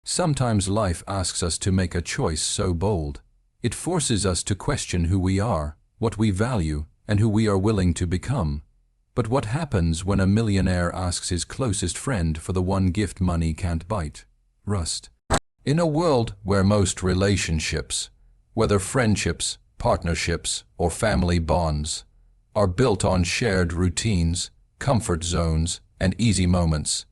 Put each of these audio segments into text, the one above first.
Sometimes life asks us to make a choice so bold. It forces us to question who we are, what we value, and who we are willing to become. But what happens when a millionaire asks his closest friend for the one gift money can't bite? Rust. In a world where most relationships, whether friendships, partnerships, or family bonds, are built on shared routines, comfort zones, and easy moments,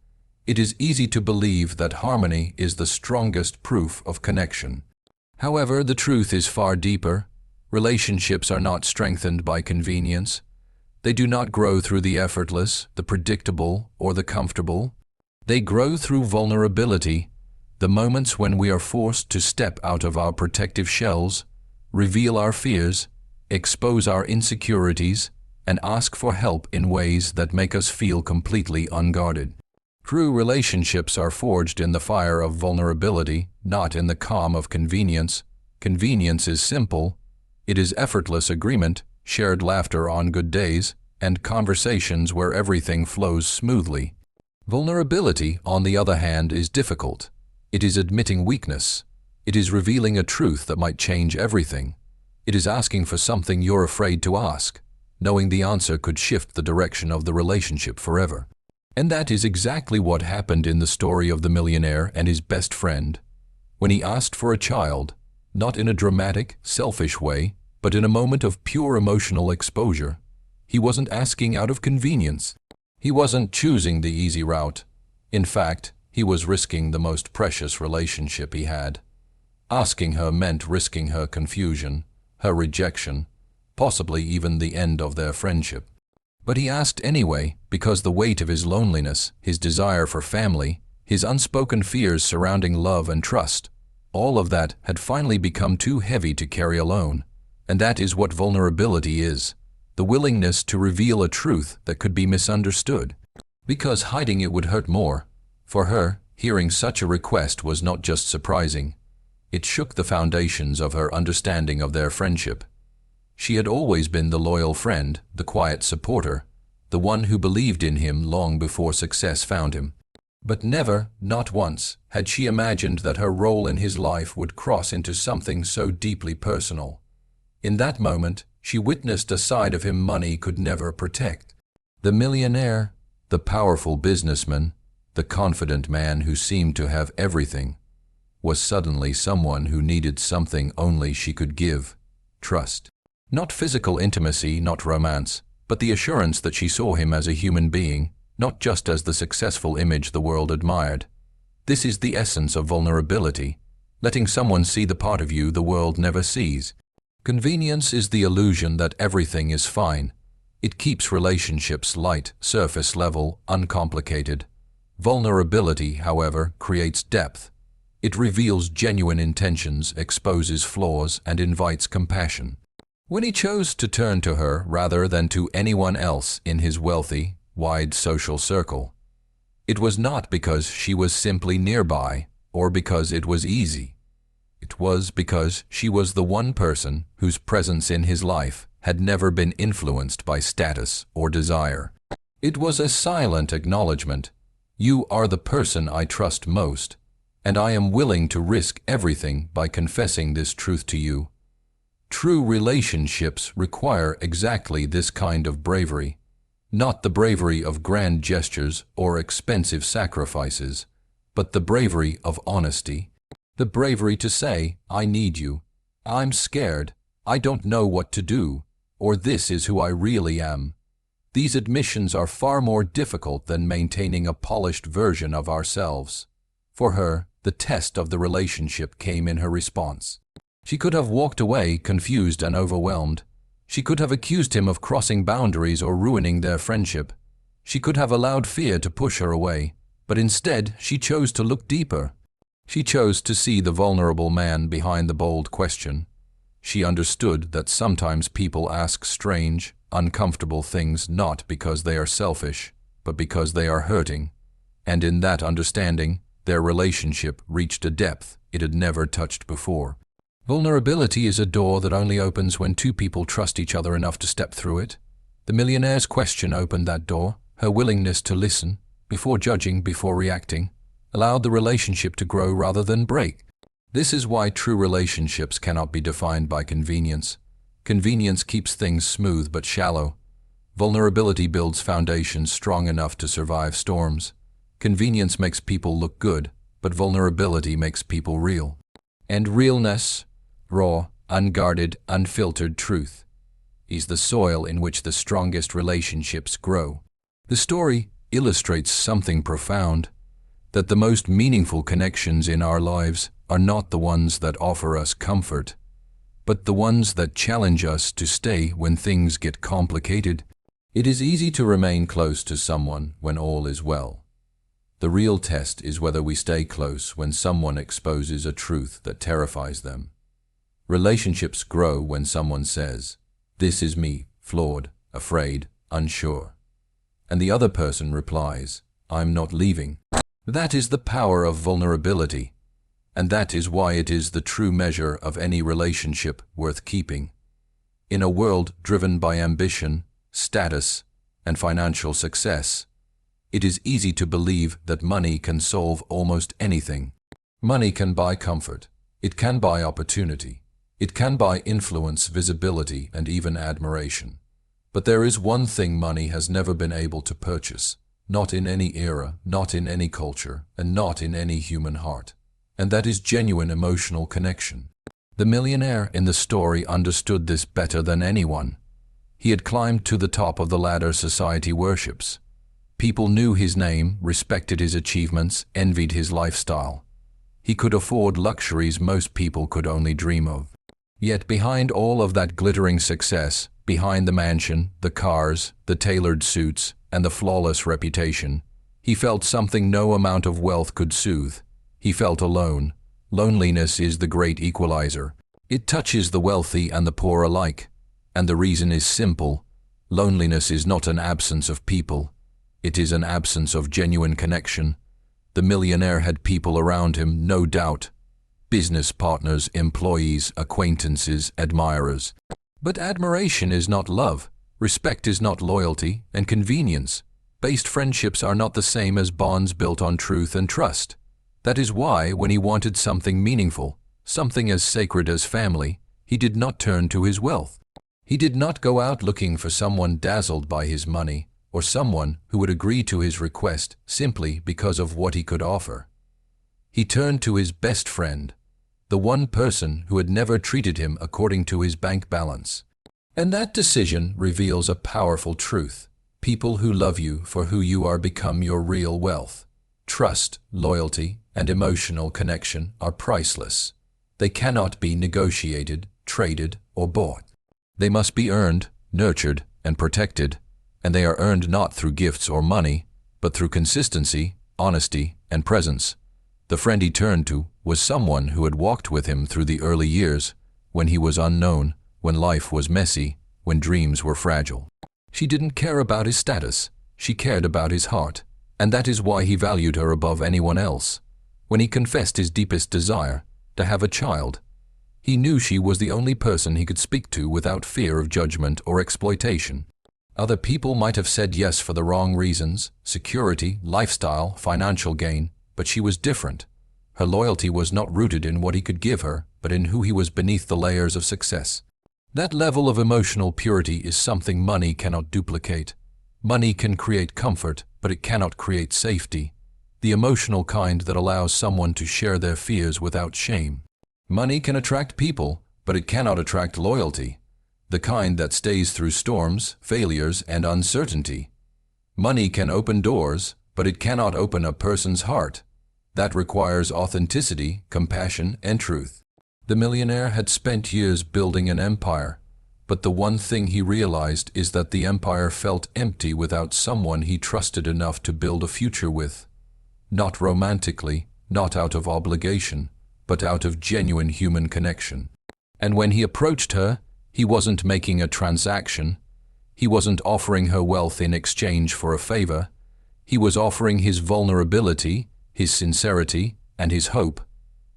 it is easy to believe that harmony is the strongest proof of connection. However, the truth is far deeper. Relationships are not strengthened by convenience. They do not grow through the effortless, the predictable, or the comfortable. They grow through vulnerability, the moments when we are forced to step out of our protective shells, reveal our fears, expose our insecurities, and ask for help in ways that make us feel completely unguarded. True relationships are forged in the fire of vulnerability, not in the calm of convenience. Convenience is simple. It is effortless agreement, shared laughter on good days, and conversations where everything flows smoothly. Vulnerability, on the other hand, is difficult. It is admitting weakness. It is revealing a truth that might change everything. It is asking for something you're afraid to ask, knowing the answer could shift the direction of the relationship forever. And that is exactly what happened in the story of the millionaire and his best friend. When he asked for a child, not in a dramatic, selfish way, but in a moment of pure emotional exposure, he wasn't asking out of convenience. He wasn't choosing the easy route. In fact, he was risking the most precious relationship he had. Asking her meant risking her confusion, her rejection, possibly even the end of their friendship. But he asked anyway because the weight of his loneliness, his desire for family, his unspoken fears surrounding love and trust, all of that had finally become too heavy to carry alone. And that is what vulnerability is, the willingness to reveal a truth that could be misunderstood. Because hiding it would hurt more. For her, hearing such a request was not just surprising. It shook the foundations of her understanding of their friendship. She had always been the loyal friend, the quiet supporter, the one who believed in him long before success found him. But never, not once, had she imagined that her role in his life would cross into something so deeply personal. In that moment, she witnessed a side of him money could never protect. The millionaire, the powerful businessman, the confident man who seemed to have everything, was suddenly someone who needed something only she could give: trust. Not physical intimacy, not romance, but the assurance that she saw him as a human being, not just as the successful image the world admired. This is the essence of vulnerability, letting someone see the part of you the world never sees. Convenience is the illusion that everything is fine. It keeps relationships light, surface level, uncomplicated. Vulnerability, however, creates depth. It reveals genuine intentions, exposes flaws, and invites compassion. When he chose to turn to her rather than to anyone else in his wealthy, wide social circle, it was not because she was simply nearby or because it was easy. It was because she was the one person whose presence in his life had never been influenced by status or desire. It was a silent acknowledgement. You are the person I trust most, and I am willing to risk everything by confessing this truth to you. True relationships require exactly this kind of bravery, not the bravery of grand gestures or expensive sacrifices, but the bravery of honesty, the bravery to say, I need you, I'm scared, I don't know what to do, or this is who I really am. These admissions are far more difficult than maintaining a polished version of ourselves. For her, the test of the relationship came in her response. She could have walked away, confused and overwhelmed. She could have accused him of crossing boundaries or ruining their friendship. She could have allowed fear to push her away, but instead she chose to look deeper. She chose to see the vulnerable man behind the bold question. She understood that sometimes people ask strange, uncomfortable things not because they are selfish, but because they are hurting. And in that understanding, their relationship reached a depth it had never touched before. Vulnerability is a door that only opens when two people trust each other enough to step through it. The millionaire's question opened that door, her willingness to listen, before judging, before reacting. allowed the relationship to grow rather than break. This is why true relationships cannot be defined by convenience. Convenience keeps things smooth but shallow. Vulnerability builds foundations strong enough to survive storms. Convenience makes people look good, but vulnerability makes people real. And realness, raw, unguarded, unfiltered truth, is the soil in which the strongest relationships grow. The story illustrates something profound, that the most meaningful connections in our lives are not the ones that offer us comfort, but the ones that challenge us to stay when things get complicated. It is easy to remain close to someone when all is well. The real test is whether we stay close when someone exposes a truth that terrifies them. Relationships grow when someone says, "This is me, flawed, afraid, unsure." And the other person replies, "I'm not leaving." That is the power of vulnerability, and that is why it is the true measure of any relationship worth keeping. In a world driven by ambition, status, and financial success, it is easy to believe that money can solve almost anything. Money can buy comfort, it can buy opportunity, it can buy influence, visibility, and even admiration. But there is one thing money has never been able to purchase, not in any era, not in any culture, and not in any human heart. And that is genuine emotional connection. The millionaire in the story understood this better than anyone. He had climbed to the top of the ladder society worships. People knew his name, respected his achievements, envied his lifestyle. He could afford luxuries most people could only dream of. Yet behind all of that glittering success, behind the mansion, the cars, the tailored suits, and the flawless reputation, he felt something no amount of wealth could soothe. He felt alone. Loneliness is the great equalizer. It touches the wealthy and the poor alike. And the reason is simple. Loneliness is not an absence of people. It is an absence of genuine connection. The millionaire had people around him, no doubt. Business partners, employees, acquaintances, admirers. But admiration is not love. Respect is not loyalty, and convenience-based friendships are not the same as bonds built on truth and trust. That is why, when he wanted something meaningful, something as sacred as family, he did not turn to his wealth. He did not go out looking for someone dazzled by his money, or someone who would agree to his request simply because of what he could offer. He turned to his best friend, the one person who had never treated him according to his bank balance. And that decision reveals a powerful truth. People who love you for who you are become your real wealth. Trust, loyalty, and emotional connection are priceless. They cannot be negotiated, traded, or bought. They must be earned, nurtured, and protected, and they are earned not through gifts or money, but through consistency, honesty, and presence. The friend he turned to was someone who had walked with him through the early years, when he was unknown, when life was messy, when dreams were fragile. She didn't care about his status, she cared about his heart, and that is why he valued her above anyone else. When he confessed his deepest desire, to have a child, he knew she was the only person he could speak to without fear of judgment or exploitation. Other people might have said yes for the wrong reasons, security, lifestyle, financial gain, but she was different. Her loyalty was not rooted in what he could give her, but in who he was beneath the layers of success. That level of emotional purity is something money cannot duplicate. Money can create comfort, but it cannot create safety. The emotional kind that allows someone to share their fears without shame. Money can attract people, but it cannot attract loyalty. The kind that stays through storms, failures, and uncertainty. Money can open doors, but it cannot open a person's heart. That requires authenticity, compassion, and truth. The millionaire had spent years building an empire, but the one thing he realized is that the empire felt empty without someone he trusted enough to build a future with. Not romantically, not out of obligation, but out of genuine human connection. And when he approached her, he wasn't making a transaction. He wasn't offering her wealth in exchange for a favor. He was offering his vulnerability, his sincerity, and his hope.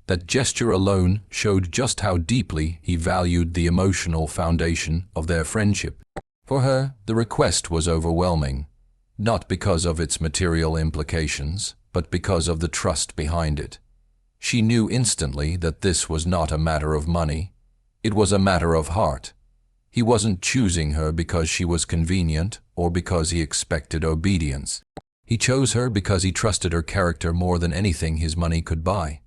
That gesture alone showed just how deeply he valued the emotional foundation of their friendship. For her, the request was overwhelming, not because of its material implications, but because of the trust behind it. She knew instantly that this was not a matter of money. It was a matter of heart. He wasn't choosing her because she was convenient or because he expected obedience. He chose her because he trusted her character more than anything his money could buy.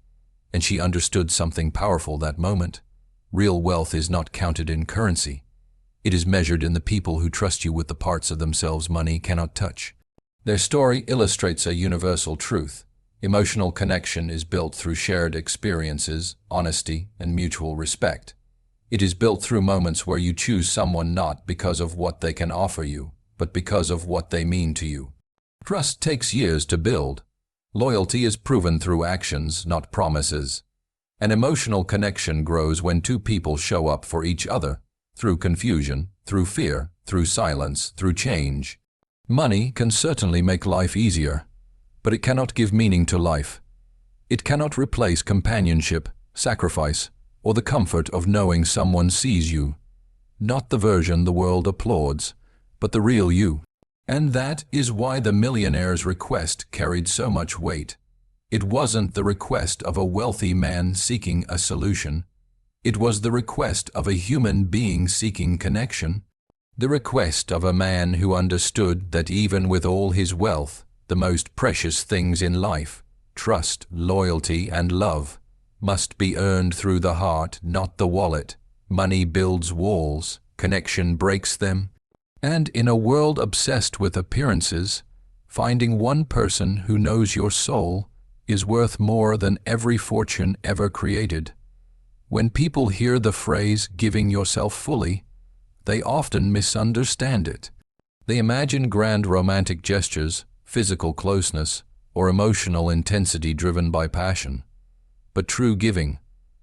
And she understood something powerful that moment. Real wealth is not counted in currency. It is measured in the people who trust you with the parts of themselves money cannot touch. Their story illustrates a universal truth. Emotional connection is built through shared experiences, honesty, and mutual respect. It is built through moments where you choose someone not because of what they can offer you, but because of what they mean to you. Trust takes years to build. Loyalty is proven through actions, not promises. An emotional connection grows when two people show up for each other, through confusion, through fear, through silence, through change. Money can certainly make life easier, but it cannot give meaning to life. It cannot replace companionship, sacrifice, or the comfort of knowing someone sees you. Not the version the world applauds, but the real you. And that is why the millionaire's request carried so much weight. It wasn't the request of a wealthy man seeking a solution. It was the request of a human being seeking connection. The request of a man who understood that even with all his wealth, the most precious things in life, trust, loyalty, and love, must be earned through the heart, not the wallet. Money builds walls, connection breaks them. And in a world obsessed with appearances, finding one person who knows your soul is worth more than every fortune ever created. When people hear the phrase "giving yourself fully," they often misunderstand it. They imagine grand romantic gestures, physical closeness, or emotional intensity driven by passion. But true giving,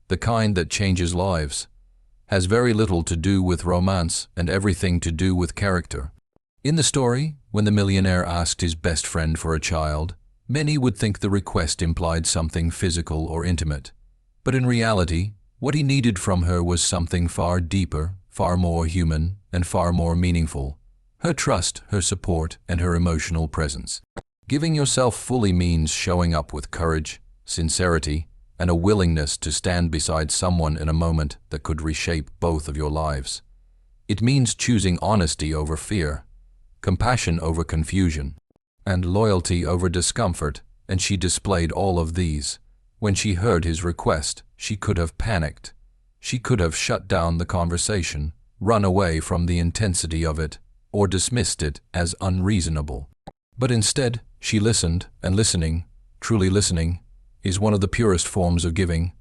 the kind that changes lives, has very little to do with romance and everything to do with character. In the story, when the millionaire asked his best friend for a child, many would think the request implied something physical or intimate. But in reality, what he needed from her was something far deeper, far more human, and far more meaningful. Her trust, her support, and her emotional presence. Giving yourself fully means showing up with courage, sincerity, and a willingness to stand beside someone in a moment that could reshape both of your lives. It means choosing honesty over fear, compassion over confusion, and loyalty over discomfort, and she displayed all of these. When she heard his request, she could have panicked. She could have shut down the conversation, run away from the intensity of it, or dismissed it as unreasonable. But instead, she listened, and listening, truly listening, is one of the purest forms of giving.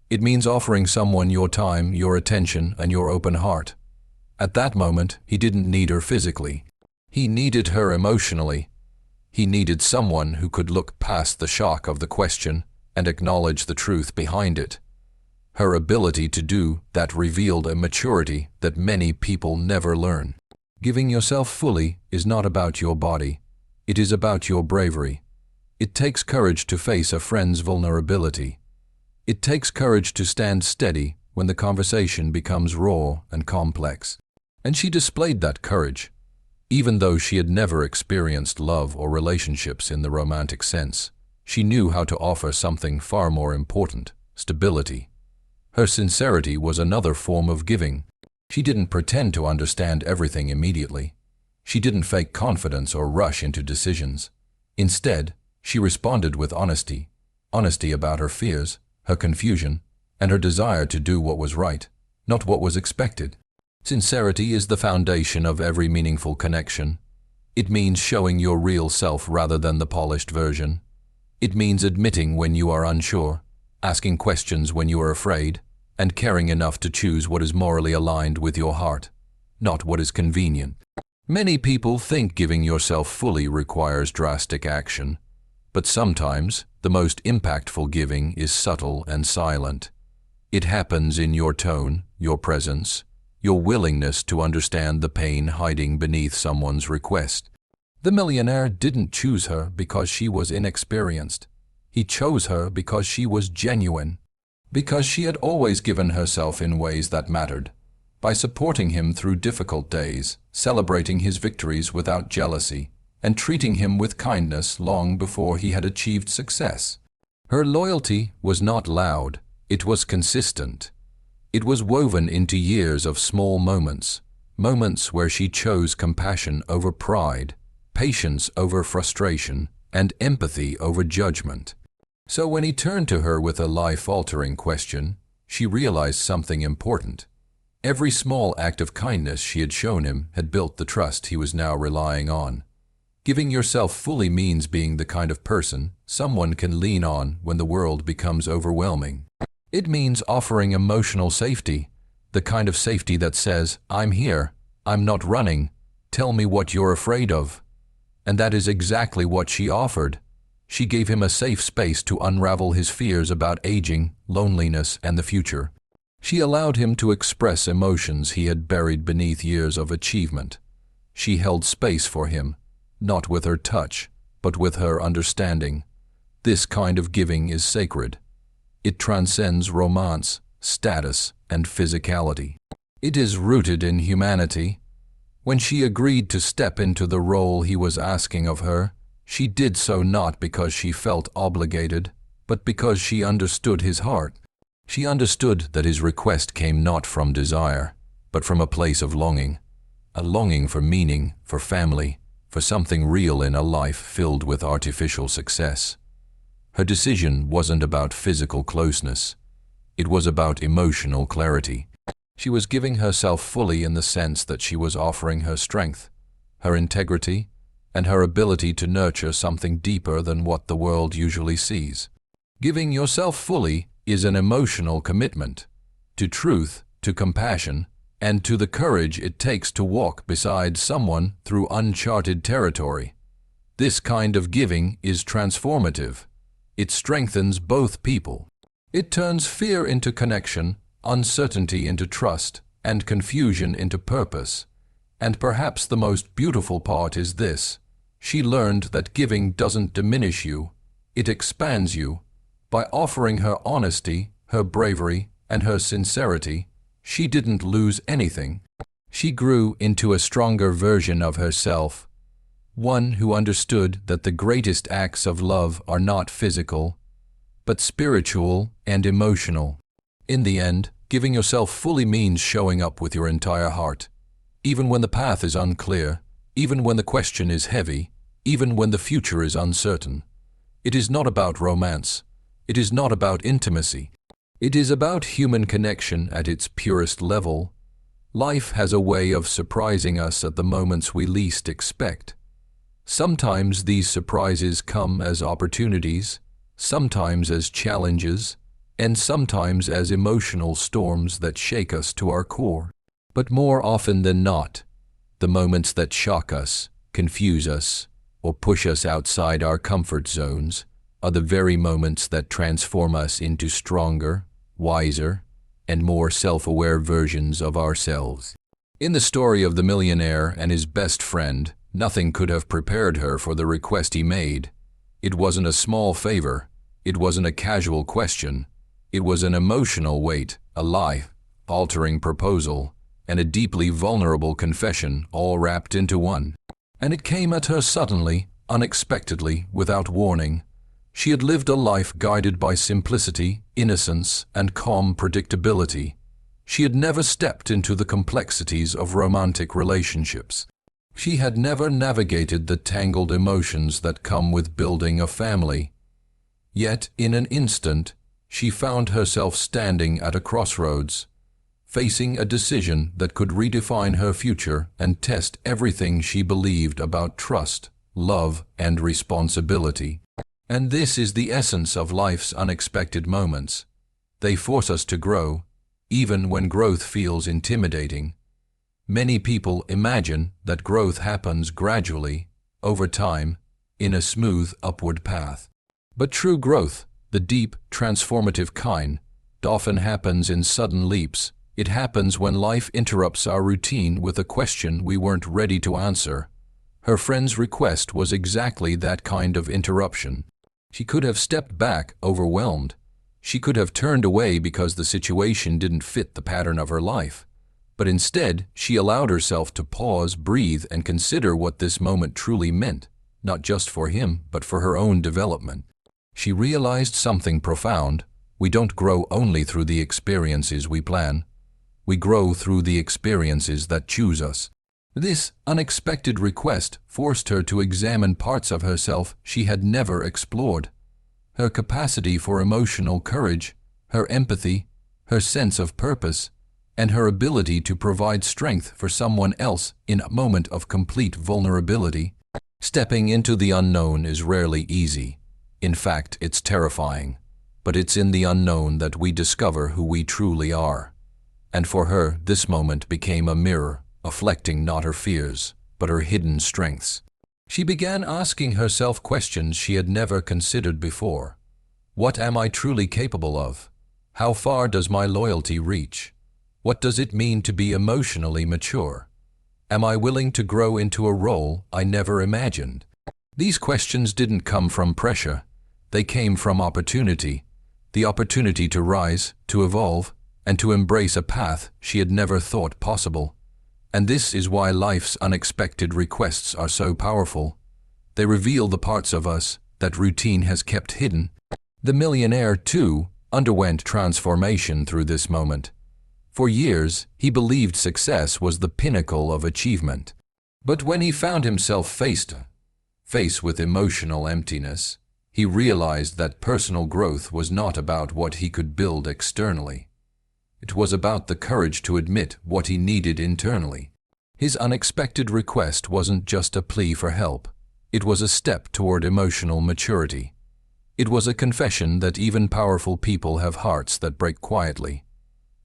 It means offering someone your time, your attention, and your open heart. At that moment, he didn't need her physically. He needed her emotionally. He needed someone who could look past the shock of the question and acknowledge the truth behind it. Her ability to do that revealed a maturity that many people never learn. Giving yourself fully is not about your body. It is about your bravery. It takes courage to face a friend's vulnerability. It takes courage to stand steady when the conversation becomes raw and complex. And she displayed that courage. Even though she had never experienced love or relationships in the romantic sense, she knew how to offer something far more important: stability. Her sincerity was another form of giving. She didn't pretend to understand everything immediately. She didn't fake confidence or rush into decisions. Instead, she responded with honesty. Honesty about her fears, her confusion, and her desire to do what was right, not what was expected. Sincerity is the foundation of every meaningful connection. It means showing your real self rather than the polished version. It means admitting when you are unsure, asking questions when you are afraid, and caring enough to choose what is morally aligned with your heart, not what is convenient. Many people think giving yourself fully requires drastic action, but sometimes the most impactful giving is subtle and silent. It happens in your tone, your presence, your willingness to understand the pain hiding beneath someone's request. The millionaire didn't choose her because she was inexperienced. He chose her because she was genuine, because she had always given herself in ways that mattered, by supporting him through difficult days, celebrating his victories without jealousy, and treating him with kindness long before he had achieved success. Her loyalty was not loud, it was consistent. It was woven into years of small moments, moments where she chose compassion over pride, patience over frustration, and empathy over judgment. So when he turned to her with a life-altering question, she realized something important. Every small act of kindness she had shown him had built the trust he was now relying on. Giving yourself fully means being the kind of person someone can lean on when the world becomes overwhelming. It means offering emotional safety, the kind of safety that says, "I'm here, I'm not running, tell me what you're afraid of." And that is exactly what she offered. She gave him a safe space to unravel his fears about aging, loneliness, and the future. She allowed him to express emotions he had buried beneath years of achievement. She held space for him, not with her touch, but with her understanding. This kind of giving is sacred. It transcends romance, status, and physicality. It is rooted in humanity. When she agreed to step into the role he was asking of her, she did so not because she felt obligated, but because she understood his heart. She understood that his request came not from desire, but from a place of longing. A longing for meaning, for family, for something real in a life filled with artificial success. Her decision wasn't about physical closeness. It was about emotional clarity. She was giving herself fully in the sense that she was offering her strength, her integrity, and her ability to nurture something deeper than what the world usually sees. Giving yourself fully is an emotional commitment to truth, to compassion, and to the courage it takes to walk beside someone through uncharted territory. This kind of giving is transformative. It strengthens both people. It turns fear into connection, uncertainty into trust, and confusion into purpose. And perhaps the most beautiful part is this: she learned that giving doesn't diminish you, it expands you. By offering her honesty, her bravery, and her sincerity, she didn't lose anything. She grew into a stronger version of herself, one who understood that the greatest acts of love are not physical, but spiritual and emotional. In the end, giving yourself fully means showing up with your entire heart. Even when the path is unclear, even when the question is heavy, even when the future is uncertain. It is not about romance. It is not about intimacy. It is about human connection at its purest level. Life has a way of surprising us at the moments we least expect. Sometimes these surprises come as opportunities, sometimes as challenges, and sometimes as emotional storms that shake us to our core. But more often than not, the moments that shock us, confuse us, or push us outside our comfort zones are the very moments that transform us into stronger, wiser, and more self-aware versions of ourselves. In the story of the millionaire and his best friend, nothing could have prepared her for the request he made. It wasn't a small favor. It wasn't a casual question. It was an emotional weight, a life-altering proposal, and a deeply vulnerable confession all wrapped into one. And it came at her suddenly, unexpectedly, without warning. She had lived a life guided by simplicity, innocence, and calm predictability. She had never stepped into the complexities of romantic relationships. She had never navigated the tangled emotions that come with building a family. Yet, in an instant, she found herself standing at a crossroads, facing a decision that could redefine her future and test everything she believed about trust, love, and responsibility. And this is the essence of life's unexpected moments. They force us to grow, even when growth feels intimidating. Many people imagine that growth happens gradually, over time, in a smooth upward path. But true growth, the deep, transformative kind, often happens in sudden leaps. It happens when life interrupts our routine with a question we weren't ready to answer. Her friend's request was exactly that kind of interruption. She could have stepped back, overwhelmed. She could have turned away because the situation didn't fit the pattern of her life. But instead, she allowed herself to pause, breathe, and consider what this moment truly meant. not just for him, but for her own development. She realized something profound. We don't grow only through the experiences we plan. We grow through the experiences that choose us. This unexpected request forced her to examine parts of herself she had never explored. Her capacity for emotional courage, her empathy, her sense of purpose, and her ability to provide strength for someone else in a moment of complete vulnerability. Stepping into the unknown is rarely easy. In fact, it's terrifying. But it's in the unknown that we discover who we truly are. And for her, this moment became a mirror, reflecting not her fears, but her hidden strengths. She began asking herself questions she had never considered before. What am I truly capable of? How far does my loyalty reach? What does it mean to be emotionally mature? Am I willing to grow into a role I never imagined? These questions didn't come from pressure. They came from opportunity. The opportunity to rise, to evolve, and to embrace a path she had never thought possible. And this is why life's unexpected requests are so powerful. They reveal the parts of us that routine has kept hidden. The millionaire, too, underwent transformation through this moment. For years, he believed success was the pinnacle of achievement. But when he found himself face with emotional emptiness, he realized that personal growth was not about what he could build externally. It was about the courage to admit what he needed internally. His unexpected request wasn't just a plea for help. It was a step toward emotional maturity. It was a confession that even powerful people have hearts that break quietly.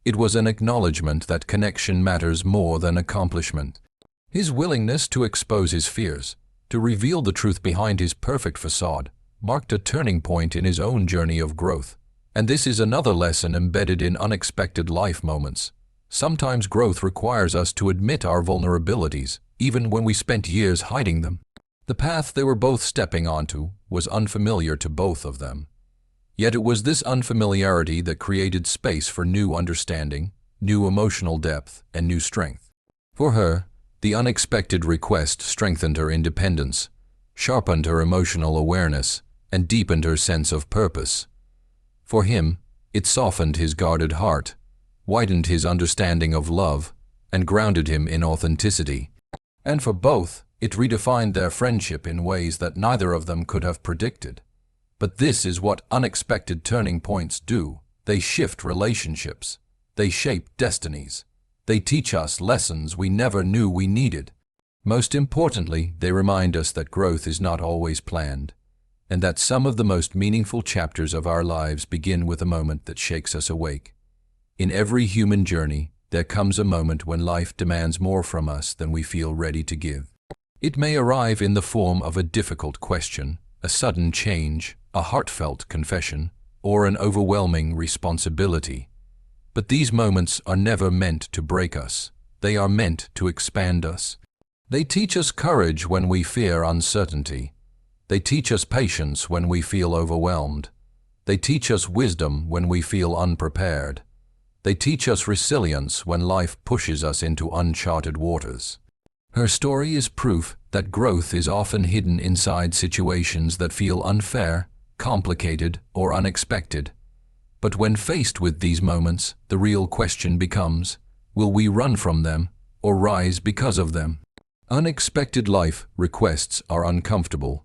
It was an acknowledgement that connection matters more than accomplishment. His willingness to expose his fears, to reveal the truth behind his perfect facade, marked a turning point in his own journey of growth. And this is another lesson embedded in unexpected life moments. Sometimes growth requires us to admit our vulnerabilities, even when we spent years hiding them. The path they were both stepping onto was unfamiliar to both of them. Yet it was this unfamiliarity that created space for new understanding, new emotional depth, and new strength. For her, the unexpected request strengthened her independence, sharpened her emotional awareness, and deepened her sense of purpose. For him, it softened his guarded heart, widened his understanding of love, and grounded him in authenticity. And for both, it redefined their friendship in ways that neither of them could have predicted. But this is what unexpected turning points do. They shift relationships. They shape destinies. They teach us lessons we never knew we needed. Most importantly, they remind us that growth is not always planned, and that some of the most meaningful chapters of our lives begin with a moment that shakes us awake. In every human journey, there comes a moment when life demands more from us than we feel ready to give. It may arrive in the form of a difficult question, a sudden change, a heartfelt confession, or an overwhelming responsibility. But these moments are never meant to break us. They are meant to expand us. They teach us courage when we fear uncertainty. They teach us patience when we feel overwhelmed. They teach us wisdom when we feel unprepared. They teach us resilience when life pushes us into uncharted waters. Her story is proof that growth is often hidden inside situations that feel unfair, complicated, or unexpected. But when faced with these moments, the real question becomes, will we run from them or rise because of them? Unexpected life requests are uncomfortable.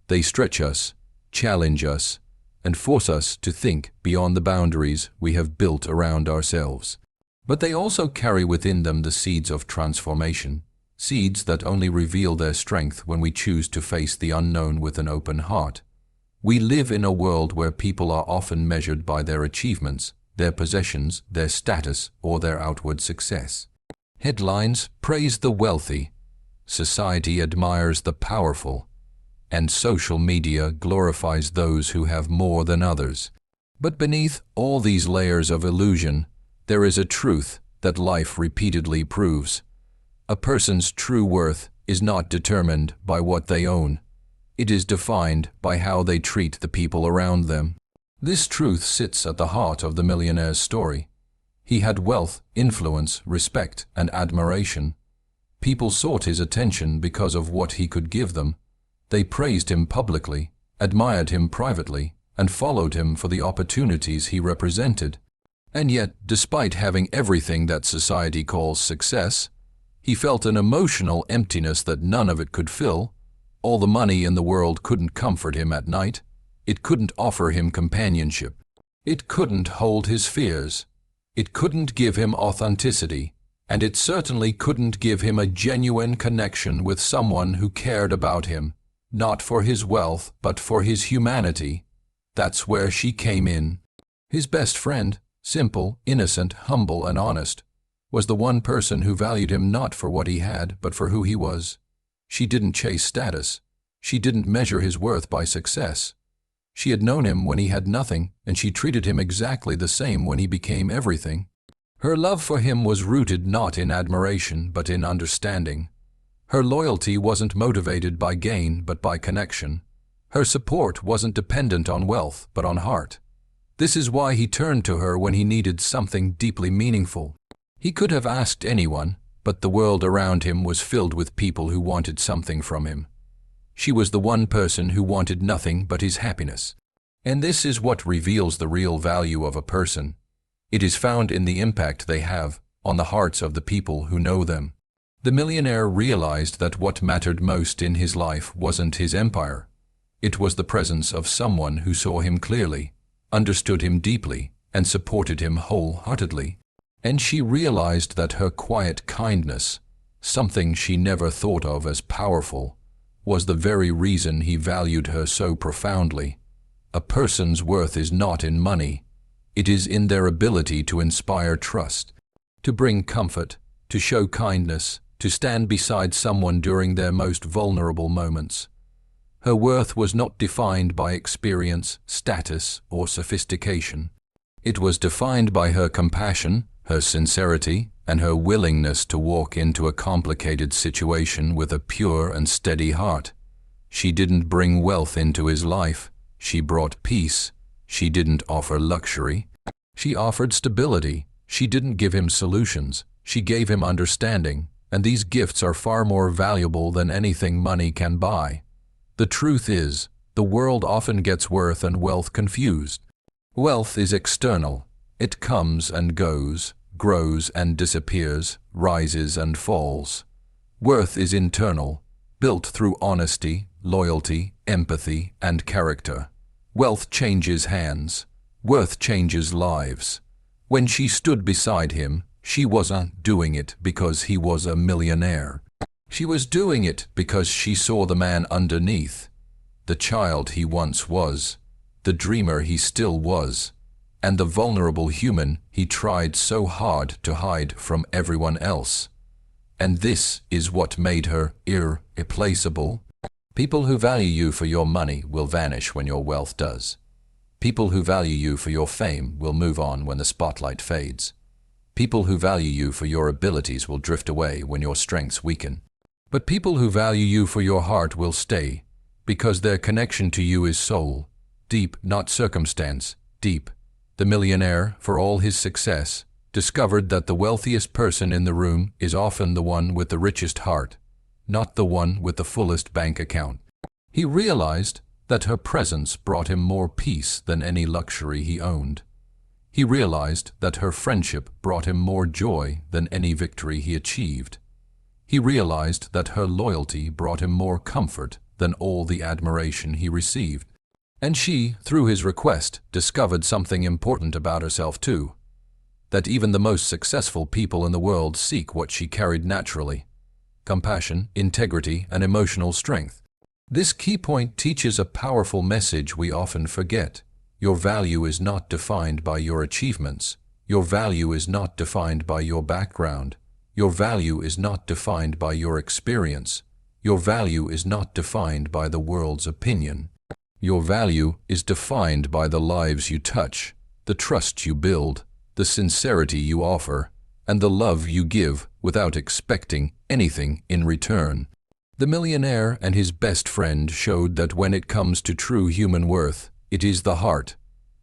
They stretch us, challenge us, and force us to think beyond the boundaries we have built around ourselves. But they also carry within them the seeds of transformation, seeds that only reveal their strength when we choose to face the unknown with an open heart. We live in a world where people are often measured by their achievements, their possessions, their status, or their outward success. Headlines praise the wealthy, society admires the powerful, and social media glorifies those who have more than others. But beneath all these layers of illusion, there is a truth that life repeatedly proves. A person's true worth is not determined by what they own. It is defined by how they treat the people around them. This truth sits at the heart of the millionaire's story. He had wealth, influence, respect, and admiration. People sought his attention because of what he could give them, They praised him publicly, admired him privately, and followed him for the opportunities he represented. And yet, despite having everything that society calls success, he felt an emotional emptiness that none of it could fill. All the money in the world couldn't comfort him at night. It couldn't offer him companionship. It couldn't hold his fears. It couldn't give him authenticity. And it certainly couldn't give him a genuine connection with someone who cared about him, not for his wealth, but for his humanity. That's where she came in. His best friend, simple, innocent, humble, and honest, was the one person who valued him not for what he had, but for who he was. She didn't chase status. She didn't measure his worth by success. She had known him when he had nothing, and she treated him exactly the same when he became everything. Her love for him was rooted not in admiration, but in understanding. Her loyalty wasn't motivated by gain, but by connection. Her support wasn't dependent on wealth, but on heart. This is why he turned to her when he needed something deeply meaningful. He could have asked anyone, but the world around him was filled with people who wanted something from him. She was the one person who wanted nothing but his happiness. And this is what reveals the real value of a person. It is found in the impact they have on the hearts of the people who know them. The millionaire realized that what mattered most in his life wasn't his empire. It was the presence of someone who saw him clearly, understood him deeply, and supported him wholeheartedly. And she realized that her quiet kindness, something she never thought of as powerful, was the very reason he valued her so profoundly. A person's worth is not in money. It is in their ability to inspire trust, to bring comfort, to show kindness, to stand beside someone during their most vulnerable moments. Her worth was not defined by experience, status, or sophistication. It was defined by her compassion, her sincerity, and her willingness to walk into a complicated situation with a pure and steady heart. She didn't bring wealth into his life. She brought peace. She didn't offer luxury. She offered stability. She didn't give him solutions. She gave him understanding, and these gifts are far more valuable than anything money can buy. The truth is, the world often gets worth and wealth confused. Wealth is external. It comes and goes, grows and disappears, rises and falls. Worth is internal, built through honesty, loyalty, empathy, and character. Wealth changes hands. Worth changes lives. When she stood beside him, she wasn't doing it because he was a millionaire. She was doing it because she saw the man underneath, the child he once was, the dreamer he still was, and the vulnerable human he tried so hard to hide from everyone else. And this is what made her irreplaceable. People who value you for your money will vanish when your wealth does. People who value you for your fame will move on when the spotlight fades. People who value you for your abilities will drift away when your strengths weaken. But people who value you for your heart will stay, because their connection to you is soul, deep, not circumstance, deep. The millionaire, for all his success, discovered that the wealthiest person in the room is often the one with the richest heart, not the one with the fullest bank account. He realized that her presence brought him more peace than any luxury he owned. He realized that her friendship brought him more joy than any victory he achieved. He realized that her loyalty brought him more comfort than all the admiration he received. And she, through his request, discovered something important about herself too. That even the most successful people in the world seek what she carried naturally: compassion, integrity, and emotional strength. This key point teaches a powerful message we often forget. Your value is not defined by your achievements. Your value is not defined by your background. Your value is not defined by your experience. Your value is not defined by the world's opinion. Your value is defined by the lives you touch, the trust you build, the sincerity you offer, and the love you give without expecting anything in return. The millionaire and his best friend showed that when it comes to true human worth, it is the heart,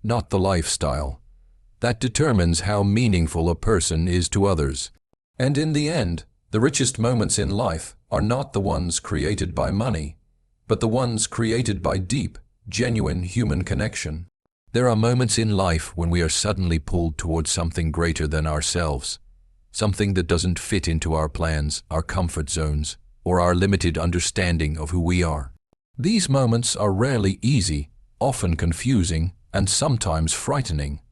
not the lifestyle, that determines how meaningful a person is to others. And in the end, the richest moments in life are not the ones created by money, but the ones created by deep, genuine human connection. There are moments in life when we are suddenly pulled towards something greater than ourselves, something that doesn't fit into our plans, our comfort zones, or our limited understanding of who we are. These moments are rarely easy, often confusing, and sometimes frightening.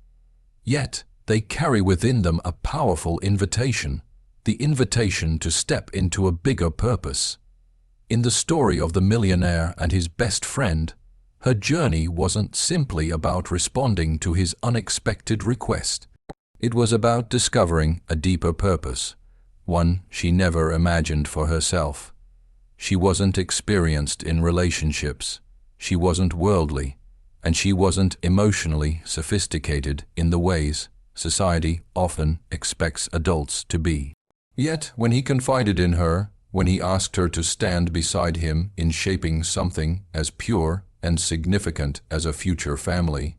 Yet, they carry within them a powerful invitation, the invitation to step into a bigger purpose. In the story of the millionaire and his best friend, her journey wasn't simply about responding to his unexpected request. It was about discovering a deeper purpose, one she never imagined for herself. She wasn't experienced in relationships, she wasn't worldly, and she wasn't emotionally sophisticated in the ways society often expects adults to be. Yet, when he confided in her, when he asked her to stand beside him in shaping something as pure and significant as a future family,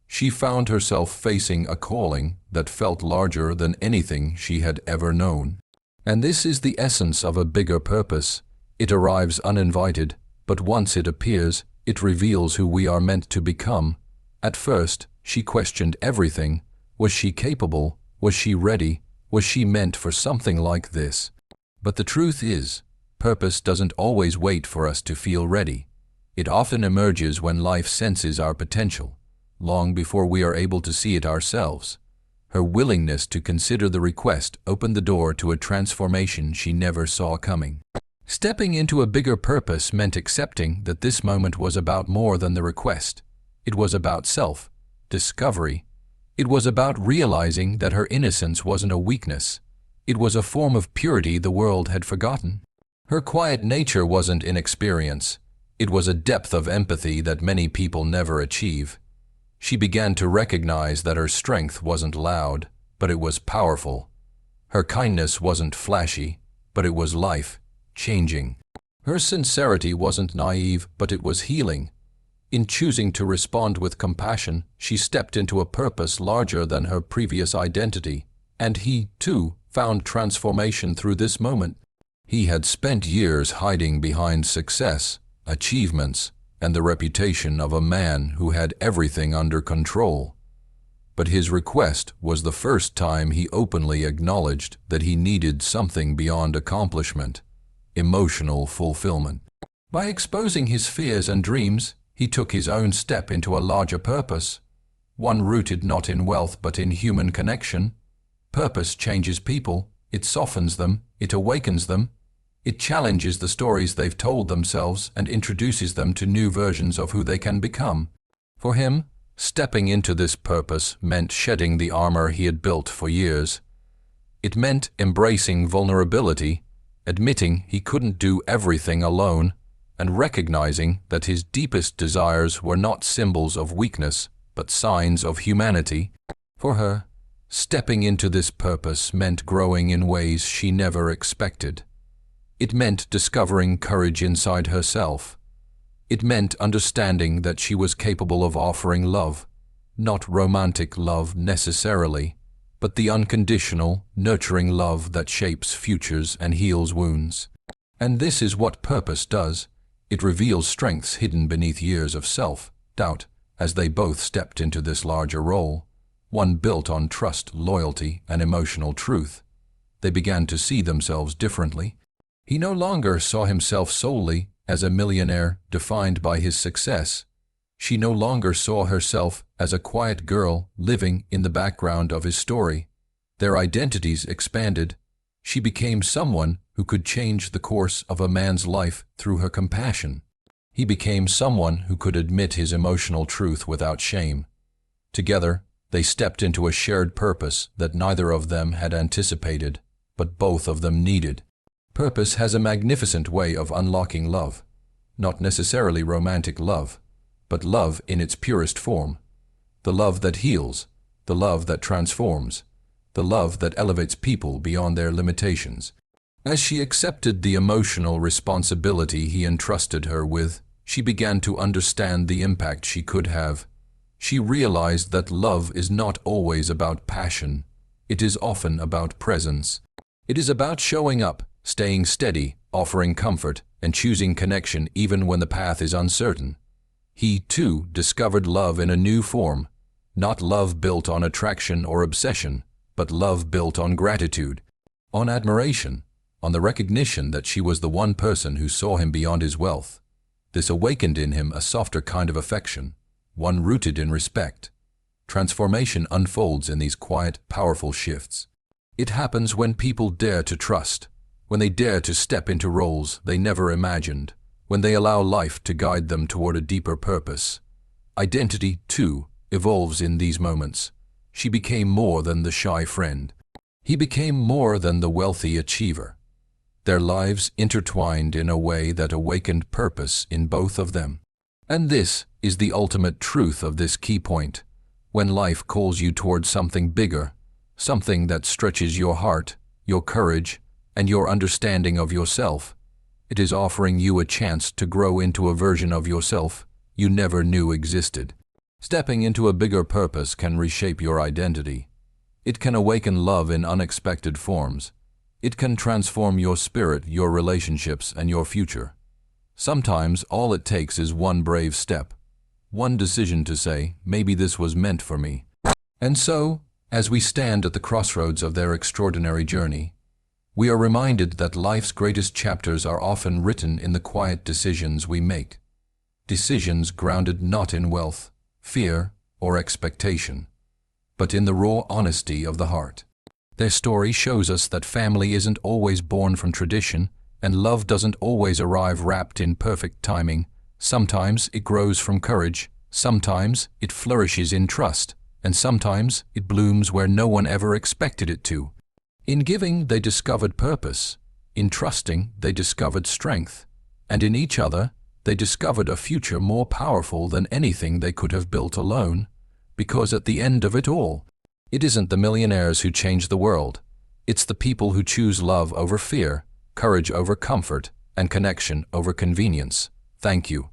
she found herself facing a calling that felt larger than anything she had ever known. And this is the essence of a bigger purpose. It arrives uninvited, but once it appears, it reveals who we are meant to become. At first, she questioned everything. Was she capable? Was she ready? Was she meant for something like this? But the truth is, purpose doesn't always wait for us to feel ready. It often emerges when life senses our potential, long before we are able to see it ourselves. Her willingness to consider the request opened the door to a transformation she never saw coming. Stepping into a bigger purpose meant accepting that this moment was about more than the request. It was about self-discovery. It was about realizing that her innocence wasn't a weakness. It was a form of purity the world had forgotten. Her quiet nature wasn't inexperience. It was a depth of empathy that many people never achieve. She began to recognize that her strength wasn't loud, but it was powerful. Her kindness wasn't flashy, but it was life-changing. Her sincerity wasn't naive, but it was healing. In choosing to respond with compassion, she stepped into a purpose larger than her previous identity, and he, too, found transformation through this moment. He had spent years hiding behind success, achievements, and the reputation of a man who had everything under control. But his request was the first time he openly acknowledged that he needed something beyond accomplishment, emotional fulfillment. By exposing his fears and dreams, he took his own step into a larger purpose, one rooted not in wealth but in human connection. Purpose changes people, it softens them, it awakens them, it challenges the stories they've told themselves and introduces them to new versions of who they can become. For him, stepping into this purpose meant shedding the armor he had built for years. It meant embracing vulnerability, admitting he couldn't do everything alone, and recognizing that his deepest desires were not symbols of weakness, but signs of humanity. For her, stepping into this purpose meant growing in ways she never expected. It meant discovering courage inside herself. It meant understanding that she was capable of offering love, not romantic love necessarily, but the unconditional, nurturing love that shapes futures and heals wounds. And this is what purpose does. It reveals strengths hidden beneath years of self-doubt. As they both stepped into this larger role, one built on trust, loyalty, and emotional truth, they began to see themselves differently. He no longer saw himself solely as a millionaire defined by his success. She no longer saw herself as a quiet girl living in the background of his story. Their identities expanded. She became someone who could change the course of a man's life through her compassion. He became someone who could admit his emotional truth without shame. Together, they stepped into a shared purpose that neither of them had anticipated, but both of them needed. Purpose has a magnificent way of unlocking love. Not necessarily romantic love, but love in its purest form. The love that heals, the love that transforms, the love that elevates people beyond their limitations. As she accepted the emotional responsibility he entrusted her with, she began to understand the impact she could have. She realized that love is not always about passion. It is often about presence. It is about showing up, staying steady, offering comfort, and choosing connection even when the path is uncertain. He, too, discovered love in a new form, not love built on attraction or obsession, but love built on gratitude, on admiration, on the recognition that she was the one person who saw him beyond his wealth. This awakened in him a softer kind of affection, one rooted in respect. Transformation unfolds in these quiet, powerful shifts. It happens when people dare to trust, when they dare to step into roles they never imagined, when they allow life to guide them toward a deeper purpose. Identity, too, evolves in these moments. She became more than the shy friend. He became more than the wealthy achiever. Their lives intertwined in a way that awakened purpose in both of them. And this is the ultimate truth of this key point. When life calls you towards something bigger, something that stretches your heart, your courage, and your understanding of yourself, it is offering you a chance to grow into a version of yourself you never knew existed. Stepping into a bigger purpose can reshape your identity. It can awaken love in unexpected forms. It can transform your spirit, your relationships, and your future. Sometimes all it takes is one brave step, one decision to say, maybe this was meant for me. And so, as we stand at the crossroads of their extraordinary journey, we are reminded that life's greatest chapters are often written in the quiet decisions we make. Decisions grounded not in wealth, fear, or expectation, but in the raw honesty of the heart. Their story shows us that family isn't always born from tradition, and love doesn't always arrive wrapped in perfect timing. Sometimes it grows from courage, sometimes it flourishes in trust, and sometimes it blooms where no one ever expected it to. In giving, they discovered purpose. In trusting, they discovered strength. And in each other, they discovered a future more powerful than anything they could have built alone. Because at the end of it all, it isn't the millionaires who change the world. It's the people who choose love over fear, courage over comfort, and connection over convenience. Thank you.